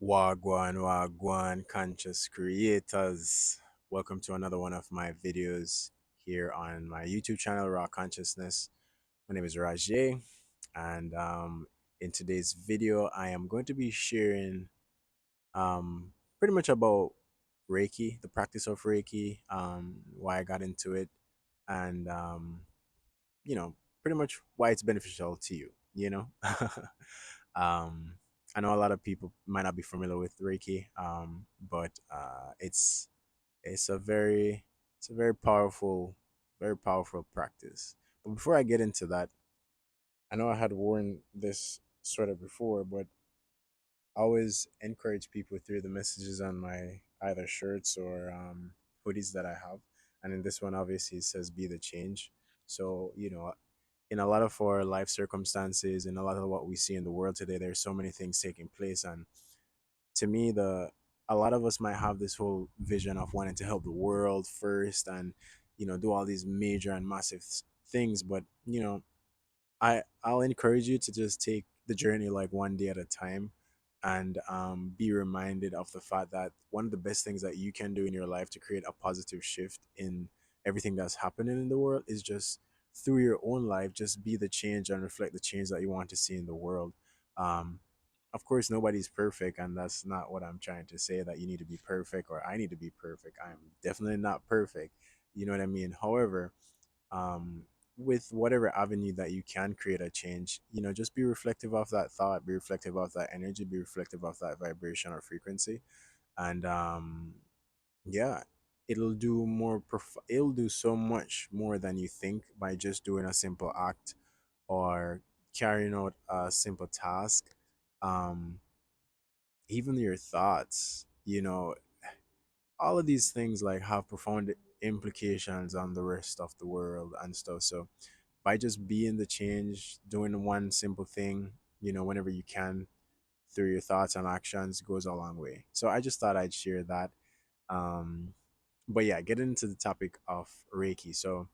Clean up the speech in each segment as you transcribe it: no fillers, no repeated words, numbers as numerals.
Wagwan, Wagwan, conscious creators. Welcome to another one of my videos here on my YouTube channel, Raw Consciousness. My name is Rajay, and in today's video, I am going to be sharing pretty much about Reiki, the practice of Reiki, why I got into it, and pretty much why it's beneficial to you. um, I know a lot of people might not be familiar with Reiki, but it's a very it's a very powerful practice. But before I get into that, I know I had worn this sweater before, but I always encourage people through the messages on my either shirts or hoodies that I have. And in this one, obviously, it says "Be the change." So in a lot of our life circumstances and a lot of what we see in the world today, there's so many things taking place, and to me, the a lot of us might have this whole vision of wanting to help the world first, and do all these major and massive things, but I'll encourage you to just take the journey like one day at a time, and be reminded of the fact that one of the best things that you can do in your life to create a positive shift in everything that's happening in the world is just through your own life, just be the change and reflect the change that you want to see in the world. Um, of course, nobody's perfect, and that's not what I'm trying to say, that you need to be perfect or I need to be perfect. I'm definitely not perfect. You know what I mean? However, um, with whatever avenue that you can create a change, just be reflective of that thought, be reflective of that energy, be reflective of that vibration or frequency, and yeah, it'll do so much more than you think by just doing a simple act or carrying out a simple task. Um, Even your thoughts, all of these things like have profound implications on the rest of the world and stuff. So by just being the change, doing one simple thing, whenever you can, through your thoughts and actions, goes a long way. So I just thought I'd share that. Um, but yeah, getting into the topic of Reiki. So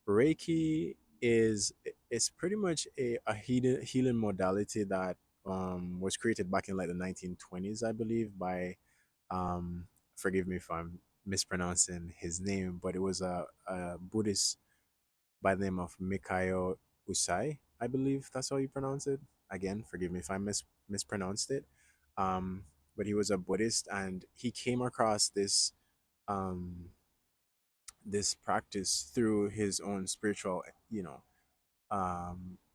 Reiki is it's pretty much a healing modality that was created back in like the 1920s, I believe, by um, forgive me if I'm mispronouncing his name, but it was a Buddhist by the name of Mikhail Usai, I believe that's how you pronounce it. Again, forgive me if I mispronounced it. Um, but he was a Buddhist, and he came across um, this practice through his own spiritual,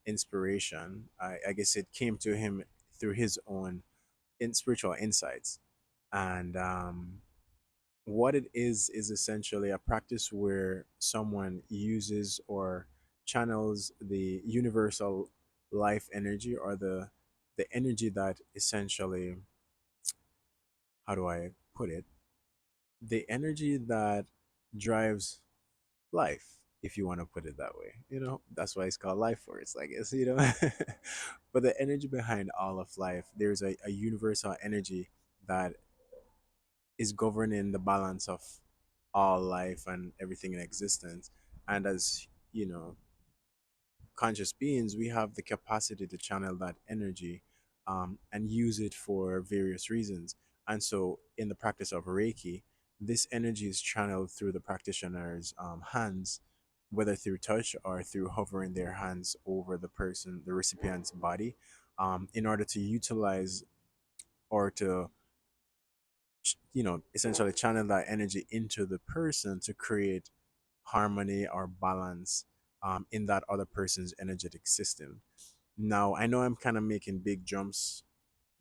inspiration. I guess it came to him through his own spiritual insights, and what it is essentially a practice where someone uses or channels the universal life energy, or the energy that essentially, how do I put it, the energy that drives life, if you want to put it that way. That's why it's called life force, I guess. But the energy behind all of life, there's a universal energy that is governing the balance of all life and everything in existence. And as you know, conscious beings, we have the capacity to channel that energy, and use it for various reasons. And so, in the practice of Reiki, this energy is channeled through the practitioner's hands, whether through touch or through hovering their hands over the recipient's body, in order to utilize or to essentially channel that energy into the person to create harmony or balance, in that other person's energetic system. Now, I know I'm kind of making big jumps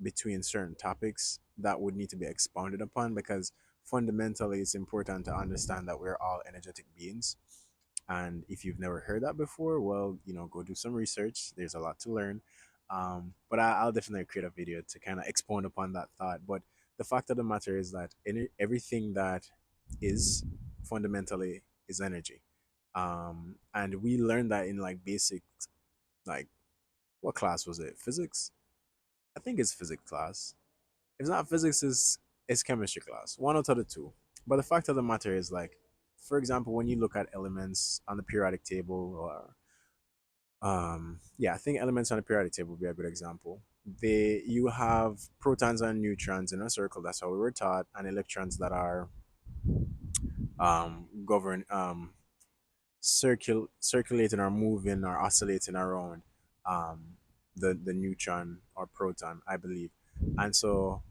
between certain topics that would need to be expounded upon, because fundamentally it's important to understand that we're all energetic beings. And if you've never heard that before, well, go do some research. There's a lot to learn. But I'll definitely create a video to kind of expound upon that thought. But the fact of the matter is that everything that is fundamentally is energy. And we learned that in like basic, like, what class was it? Physics? I think it's physics class. If it's not physics, it's chemistry class. One out of the two. But the fact of the matter is, like, for example, when you look at elements on the periodic table, or Yeah, I think elements on the periodic table would be a good example. You have protons and neutrons in a circle. That's how we were taught, and electrons that are govern circulating or moving or oscillating around um, the neutron or proton, I believe. And so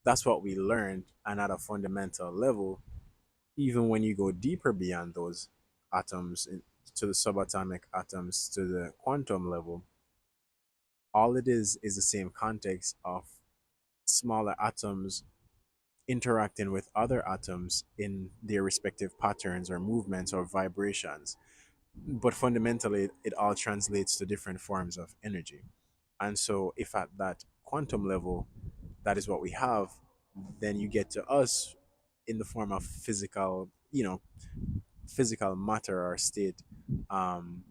that's what we learned. And at a fundamental level, even when you go deeper beyond those atoms to the subatomic atoms to the quantum level, all it is the same context of smaller atoms interacting with other atoms in their respective patterns or movements or vibrations. But fundamentally, it all translates to different forms of energy. And so, if at that quantum level, that is what we have, then you get to us in the form of physical, physical matter or state. Um,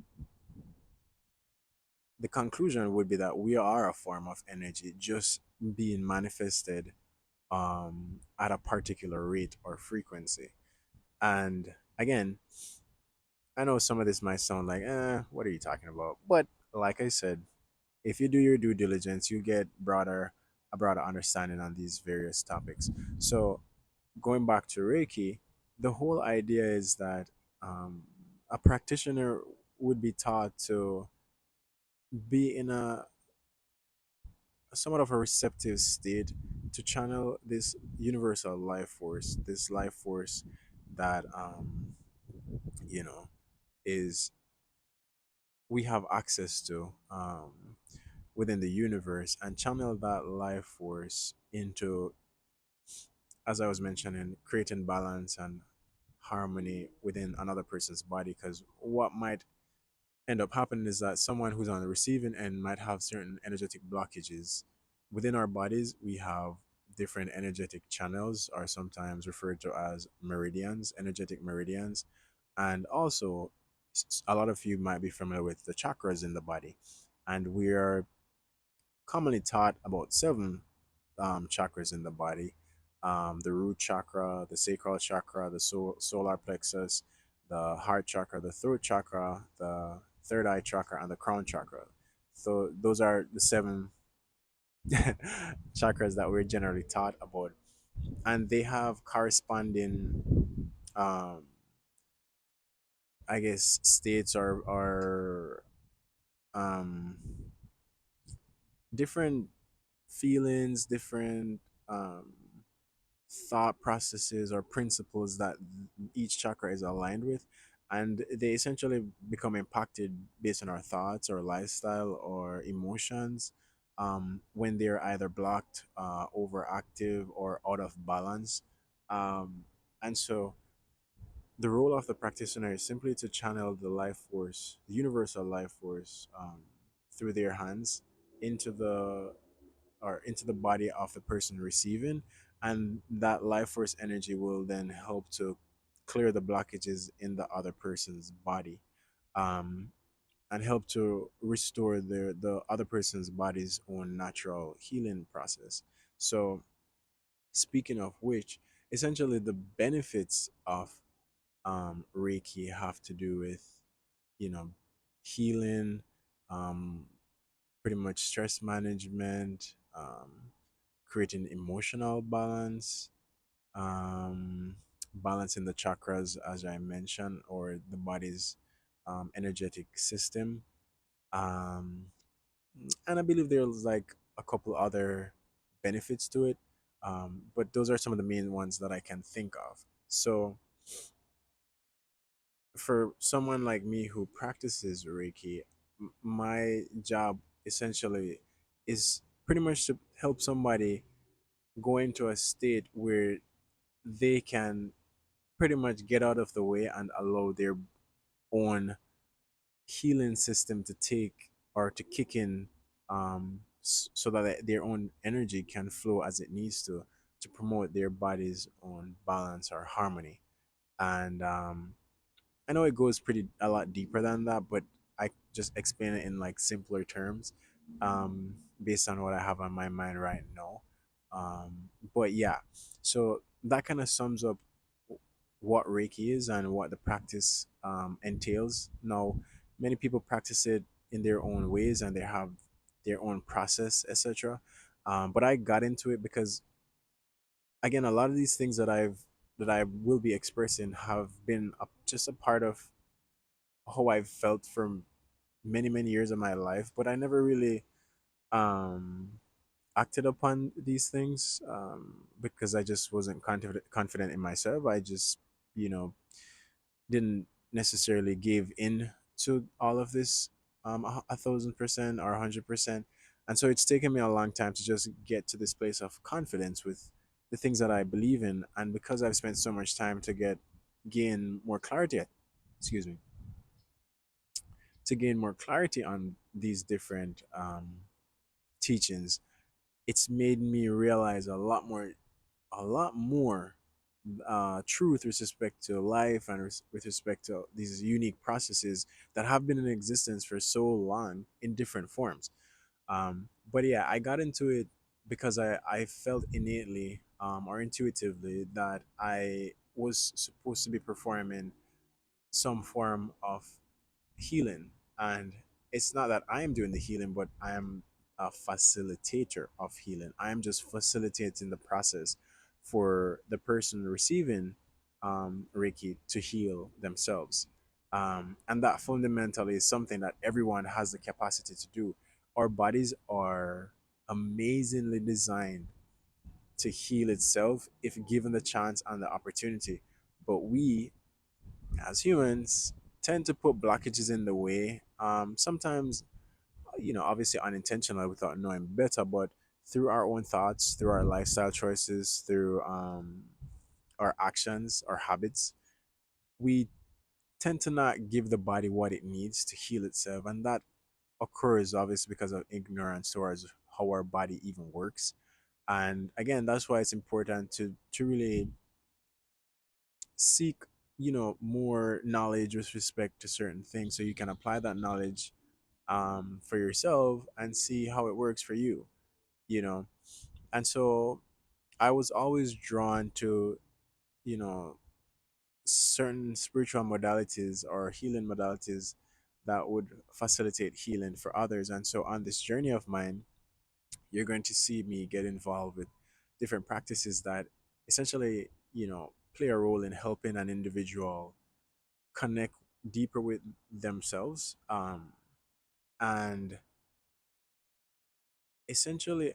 the conclusion would be that we are a form of energy just being manifested at a particular rate or frequency. And again, I know some of this might sound like, what are you talking about? But like I said, if you do your due diligence, you get a broader understanding on these various topics. So going back to Reiki, the whole idea is that a practitioner would be taught to be in a somewhat of a receptive state to channel this universal life force, this life force that you know is we have access to within the universe, and channel that life force into, as I was mentioning, creating balance and harmony within another person's body. Because what might end up happening is that someone who's on the receiving end might have certain energetic blockages. Within our bodies, we have different energetic channels, or sometimes referred to as meridians, energetic meridians. And also, a lot of you might be familiar with the chakras in the body. And we are commonly taught about seven chakras in the body: the root chakra, the sacral chakra, the solar plexus, the heart chakra, the throat chakra, the third eye chakra, and the crown chakra. So those are the seven chakras that we're generally taught about, and they have corresponding, um, I guess, states or um, different feelings, different um, thought processes or principles that each chakra is aligned with, and they essentially become impacted based on our thoughts or lifestyle or emotions when they're either blocked, overactive, or out of balance. And so the role of the practitioner is simply to channel the life force, the universal life force, through their hands into the into the body of the person receiving, and that life force energy will then help to clear the blockages in the other person's body, um, and help to restore the other person's body's own natural healing process. So speaking of which, essentially the benefits of Reiki have to do with, you know, healing, um, pretty much stress management, creating emotional balance, um, balancing the chakras, as I mentioned, or the body's energetic system. Um, and I believe there's like a couple other benefits to it, but those are some of the main ones that I can think of. So, for someone like me who practices Reiki, my job essentially is pretty much to help somebody go into a state where they can pretty much get out of the way and allow their own healing system to take or to kick in, so that their own energy can flow as it needs to promote their body's own balance or harmony. And I know it goes pretty a lot deeper than that, but I just explain it in like simpler terms, based on what I have on my mind right now. But yeah, so that kind of sums up what Reiki is and what the practice entails. Now, many people practice it in their own ways, and they have their own process, etc. But I got into it because, again, a lot of these things that I will be expressing have been just a part of how I've felt for many years of my life, but I never really um, acted upon these things because I just wasn't confident in myself. I just, you know, didn't necessarily give in to all of this 1,000% or 100%. And so it's taken me a long time to just get to this place of confidence with the things that I believe in. And because I've spent so much time to gain more clarity, excuse me, to gain more clarity on these different teachings, it's made me realize a lot more truth with respect to life and with respect to these unique processes that have been in existence for so long in different forms. But yeah, I got into it because I felt innately or intuitively that I was supposed to be performing some form of healing. And it's not that I am doing the healing, but I am a facilitator of healing. I am just facilitating the process for the person receiving Reiki to heal themselves. And that fundamentally is something that everyone has the capacity to do. Our bodies are amazingly designed to heal itself if given the chance and the opportunity. But we as humans tend to put blockages in the way. Sometimes, obviously unintentional without knowing better, but through our own thoughts, through our lifestyle choices, through our actions, our habits, we tend to not give the body what it needs to heal itself. And that occurs obviously because of ignorance towards how our body even works. And again, that's why it's important to really seek more knowledge with respect to certain things so you can apply that knowledge for yourself and see how it works for you you know and so I was always drawn to you know certain spiritual modalities or healing modalities that would facilitate healing for others. And so on this journey of mine, you're going to see me get involved with different practices that essentially play a role in helping an individual connect deeper with themselves, and essentially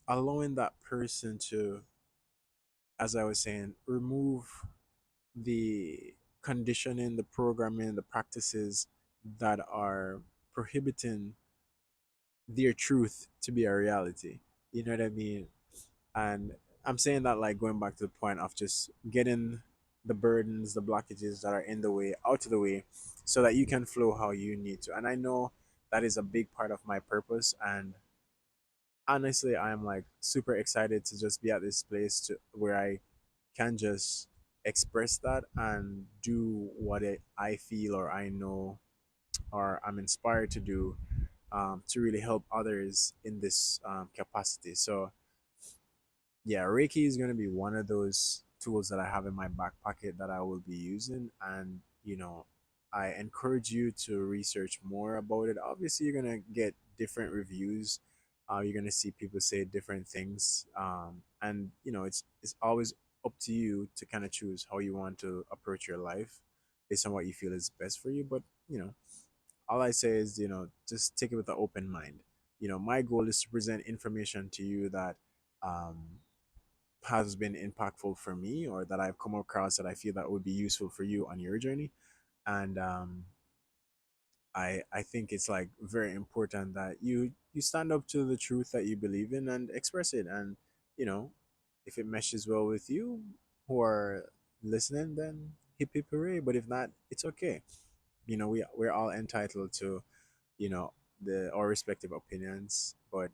allowing that person to, as I was saying, remove the conditioning, the programming, the practices that are prohibiting their truth to be a reality. You know what I mean? And I'm saying that like going back to the point of just getting the burdens, the blockages that are in the way out of the way so that you can flow how you need to. And I know that is a big part of my purpose. And honestly, I'm like super excited to just be at this place to where I can just express that and do what I feel or I know or I'm inspired to do, to really help others in this capacity. So yeah, Reiki is going to be one of those tools that I have in my back pocket that I will be using. And, I encourage you to research more about it. Obviously, you're going to get different reviews. You're going to see people say different things. And, it's always up to you to kind of choose how you want to approach your life based on what you feel is best for you. But, all I say is, just take it with an open mind. My goal is to present information to you that, um, has been impactful for me or that I've come across that I feel that would be useful for you on your journey. And I think it's like very important that you stand up to the truth that you believe in and express it. And you know, if it meshes well with you who are listening, then hip hip hooray. But if not, it's okay. We're all entitled to you know the our respective opinions. But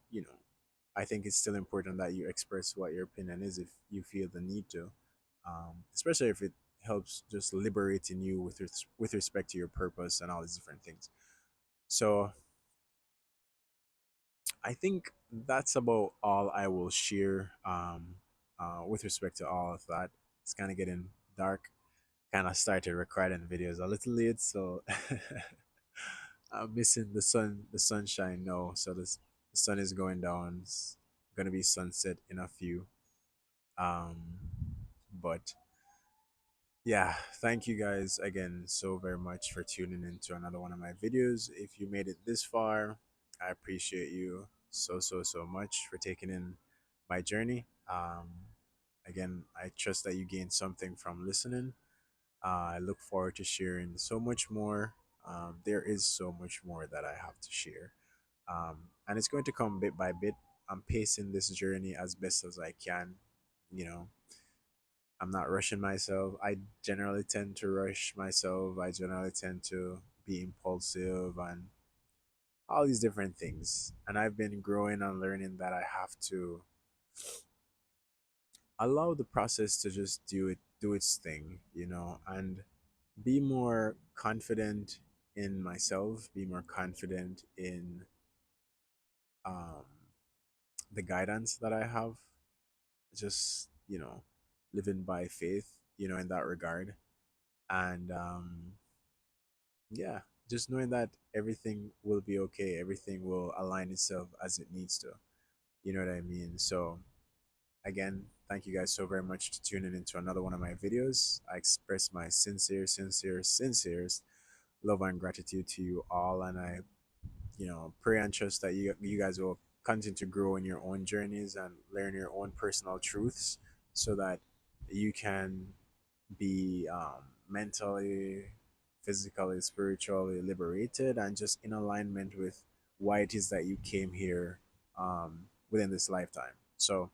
I think it's still important that you express what your opinion is if you feel the need to, especially if it helps just liberating you with respect to your purpose and all these different things. So I think that's about all I will share with respect to all of that. It's kind of getting dark. Kind of started recording videos a little late, so I'm missing the sunshine. No, so the sun is going down. It's gonna be sunset in a few. Um, but yeah, thank you guys again so very much for tuning into another one of my videos. If you made it this far, I appreciate you so much for taking in my journey. Again, I trust that you gained something from listening. I look forward to sharing so much more. There is so much more that I have to share, and it's going to come bit by bit. I'm pacing this journey as best as I can. You know, I'm not rushing myself. I generally tend to rush myself. I generally tend to be impulsive and all these different things. And I've been growing and learning that I have to allow the process to just do its thing, and be more confident in myself, be more confident in um, the guidance that I have, just, living by faith, in that regard. And yeah, just knowing that everything will be okay, everything will align itself as it needs to. You know what I mean? So, again, thank you guys so very much for tuning into another one of my videos. I express my sincere love and gratitude to you all, and I, pray and trust that you guys will continue to grow in your own journeys and learn your own personal truths, so that you can be mentally, physically, spiritually liberated, and just in alignment with why it is that you came here within this lifetime. So,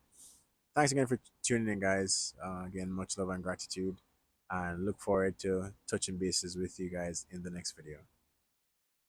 thanks again for tuning in, guys. Again, much love and gratitude, and look forward to touching bases with you guys in the next video.